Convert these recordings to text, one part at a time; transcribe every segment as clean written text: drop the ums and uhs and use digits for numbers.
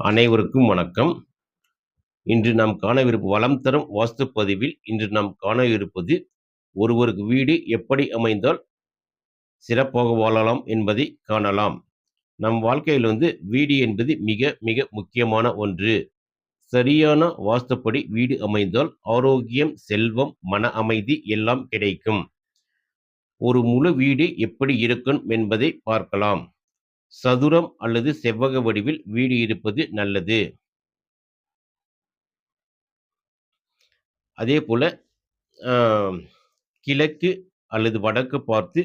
அனைவருக்கும் வணக்கம். இன்று நாம் காணவிருக்கும் வளம் தரும் வாஸ்து பதிவில் இன்று நாம் காணவிருப்பது, ஒருவருக்கு வீடு எப்படி அமைந்தால் சிறப்பாக வாழலாம் என்பதை காணலாம். நம் வாழ்க்கையில் வீடு என்பது மிக மிக முக்கியமான ஒன்று. சரியான வாஸ்துப்படி வீடு அமைந்தால் ஆரோக்கியம், செல்வம், மன அமைதி எல்லாம் கிடைக்கும். ஒரு முழு வீடு எப்படி இருக்கும் என்பதை பார்க்கலாம். சதுரம் அல்லது செவ்வக வடிவில் வீடு இருப்பது நல்லது. அதேபோல அ கிழக்கு அல்லது வடக்கு பார்த்து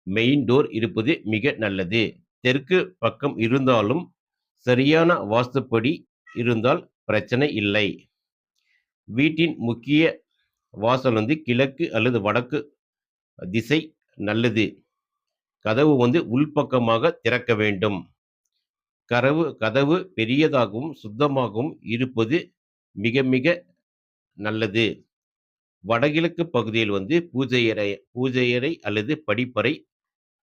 மெயின் டோர் இருப்பது மிக நல்லது. தெற்கு பக்கம் இருந்தாலும் சரியான வாஸ்துப்படி இருந்தால் பிரச்சனை இல்லை. வீட்டின் முக்கிய வாசல் கிழக்கு அல்லது வடக்கு திசை நல்லது. கதவு உள்பக்கமாக திறக்க வேண்டும். கதவு பெரியதாகவும் சுத்தமாகவும் இருப்பது மிக மிக நல்லது. வடகிழக்கு பகுதியில் பூஜை அறை அல்லது படிப்பறை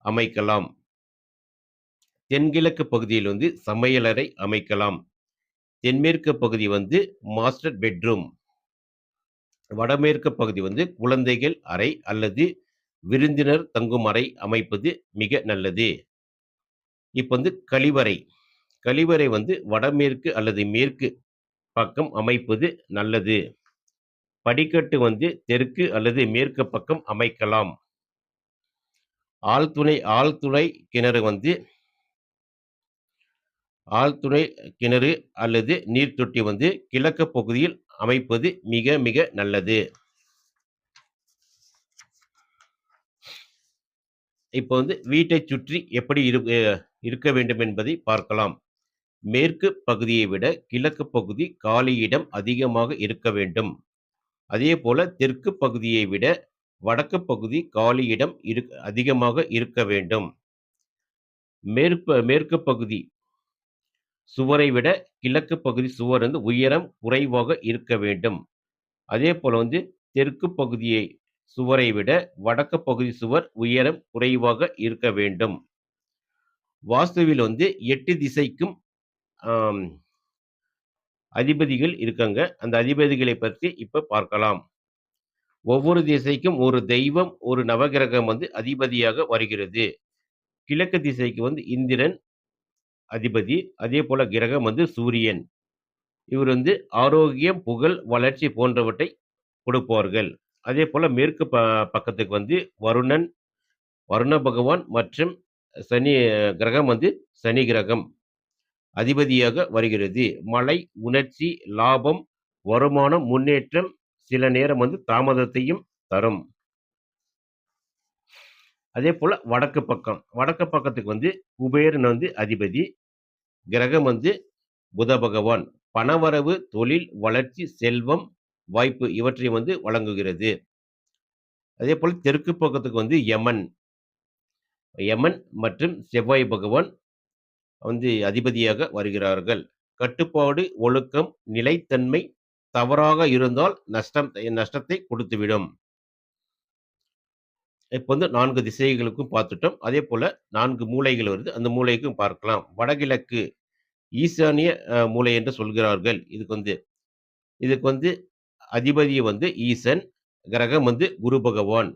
அமைக்கலாம். தென்கிழக்கு பகுதியில் சமையலறை அமைக்கலாம். தென்மேற்கு பகுதி மாஸ்டர் பெட்ரூம். வடமேற்கு பகுதி குழந்தைகள் அறை அல்லது விருந்தினர் தங்கும் அறை அமைப்பது மிக நல்லது. இப்போ கழிவறை. கழிவறை வடமேற்கு அல்லது மேற்கு பக்கம் அமைப்பது நல்லது. படிக்கட்டு தெற்கு அல்லது மேற்கு பக்கம் அமைக்கலாம். ஆழ்துளை கிணறு அல்லது நீர்த்தொட்டி கிழக்கு பகுதியில் அமைப்பது மிக மிக நல்லது. இப்போ வீட்டை சுற்றி எப்படி இருக்க வேண்டும் என்பதை பார்க்கலாம். மேற்கு பகுதியை விட கிழக்கு பகுதி காலி இடம் அதிகமாக இருக்க வேண்டும். அதே போல தெற்கு பகுதியை விட வடக்கு பகுதி காலி இடம் அதிகமாக இருக்க வேண்டும். மேற்கு பகுதி சுவரை விட கிழக்கு பகுதி சுவர் உயரம் குறைவாக இருக்க வேண்டும். அதே போல தெற்கு பகுதியை சுவரை விட வடக்கு பகுதி சுவர் உயரம் குறைவாக இருக்க வேண்டும். வாஸ்துவில் 8 திசைக்கும் அதிபதிகள் இருக்காங்க. அந்த அதிபதிகளை பற்றி இப்ப பார்க்கலாம். ஒவ்வொரு திசைக்கும் ஒரு தெய்வம், ஒரு நவகிரகம் அதிபதியாக வருகிறது. கிழக்கு திசைக்கு இந்திரன் அதிபதி. அதே போல கிரகம் சூரியன். இவர் ஆரோக்கியம், புகழ், வளர்ச்சி போன்றவற்றை கொடுப்பார்கள். அதே போல மேற்கு பக்கத்துக்கு வருண பகவான் மற்றும் சனி கிரகம் சனி கிரகம் அதிபதியாக வருகிறது. மழை, உணர்ச்சி, லாபம், வருமானம், முன்னேற்றம், சில நேரம் தாமதத்தையும் தரும். அதே போல வடக்கு பக்கத்துக்கு குபேரன் அதிபதி. கிரகம் புத பகவான். பணவரவு, தொழில் வளர்ச்சி, செல்வம், வாய்ப்பு இவற்றை வழங்குகிறது. அதே போல தெற்கு பக்கத்துக்கு யமன் மற்றும் செவ்வாய் பகவான் அதிபதியாக வருகிறார்கள். கட்டுப்பாடு, ஒழுக்கம், நிலைத்தன்மை தவறாக இருந்தால் நஷ்டத்தை கொடுத்துவிடும். இப்போ 4 திசைகளுக்கும் பார்த்துட்டோம். அதே போல 4 மூலைகள் வருது. அந்த மூலைக்கும் பார்க்கலாம். வடகிழக்கு ஈசானிய மூலை என்று சொல்கிறார்கள். இதுக்கு அதிபதி ஈசன். கிரகம் குரு பகவான்.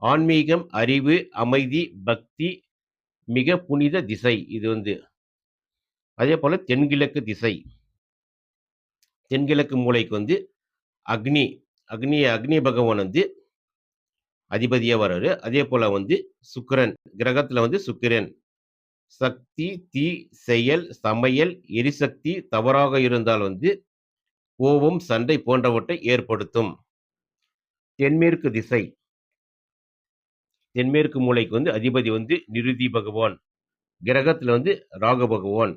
ஆன்மீகம், அறிவு, அமைதி, பக்தி, மிக புனித திசை இது. அதே போல தென்கிழக்கு திசை. தென்கிழக்கு மூலைக்கு அக்னி பகவான் அதிபதியா வர்றாரு. அதே போல சுக்கிரன். கிரகத்துல சுக்கிரன். சக்தி, தீ, செயல், சமையல், எரிசக்தி தவறாக இருந்தால் கோபம், சண்டை போன்றவற்றை ஏற்படுத்தும். தென்மேற்கு திசை. தென்மேற்கு மூலைக்கு அதிபதி நிருதி பகவான். கிரகத்துல ராகு பகவான்.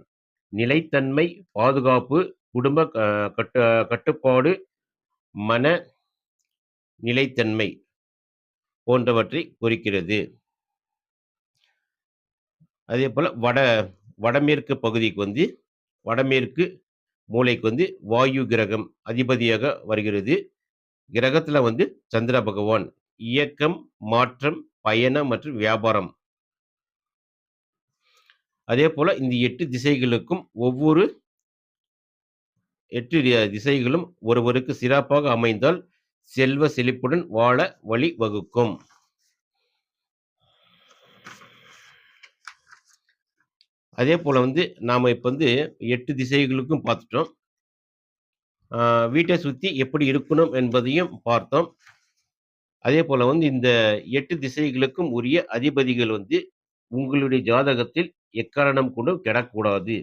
நிலைத்தன்மை, பாதுகாப்பு, குடும்ப கட்டுப்பாடு, மன நிலைத்தன்மை போன்றவற்றை குறிக்கிறது. அதே போல வடமேற்கு பகுதிக்கு வடமேற்கு மூலைக்கு வாயு கிரகம் அதிபதியாக வருகிறது. கிரகத்துல சந்திர பகவான். இயக்கம், மாற்றம், பயணம் மற்றும் வியாபாரம். அதே போல இந்த 8 திசைகளுக்கும் ஒவ்வொரு 8 திசைகளும் ஒருவருக்கு சிறப்பாக அமைந்தால் செல்வ செழிப்புடன் வாழ வழி வகுக்கும். அதேபோல நாம இப்ப 8 திசைகளுக்கும் பார்த்துட்டோம். வீட்ட சுத்தி எப்படி இருக்கணும் என்பதையும் பார்த்தோம். அதேபோல இந்த 8 திசைகளுக்கும் உரிய அதிபதிகள் உங்களுடைய ஜாதகத்தில் எக்காரணம் கொண்டும் கெடக்கூடாது.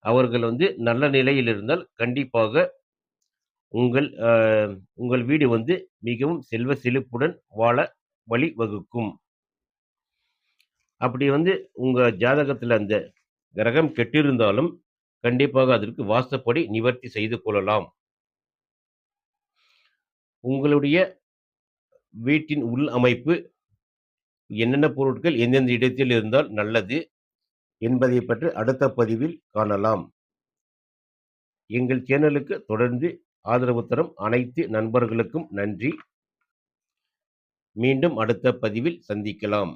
அவர்கள் நல்ல நிலையில் இருந்தால் கண்டிப்பாக உங்கள் உங்கள் வீடு மிகவும் செல்வ செழிப்புடன் வாழ வழி வகுக்கும். அப்படி உங்க ஜாதகத்துல அந்த கிரகம் கெட்டிருந்தாலும் கண்டிப்பாக அதற்கு வாஸ்துப்படி நிவர்த்தி செய்து கொள்ளலாம். உங்களுடைய வீட்டின் உள் அமைப்பு என்னென்ன பொருட்கள் எந்தெந்த இடத்தில் இருந்தால் நல்லது என்பதை பற்றி அடுத்த பதிவில் காணலாம். எங்கள் சேனலுக்கு தொடர்ந்து ஆதரவு தரும் அனைத்து நண்பர்களுக்கும் நன்றி. மீண்டும் அடுத்த பதிவில் சந்திக்கலாம்.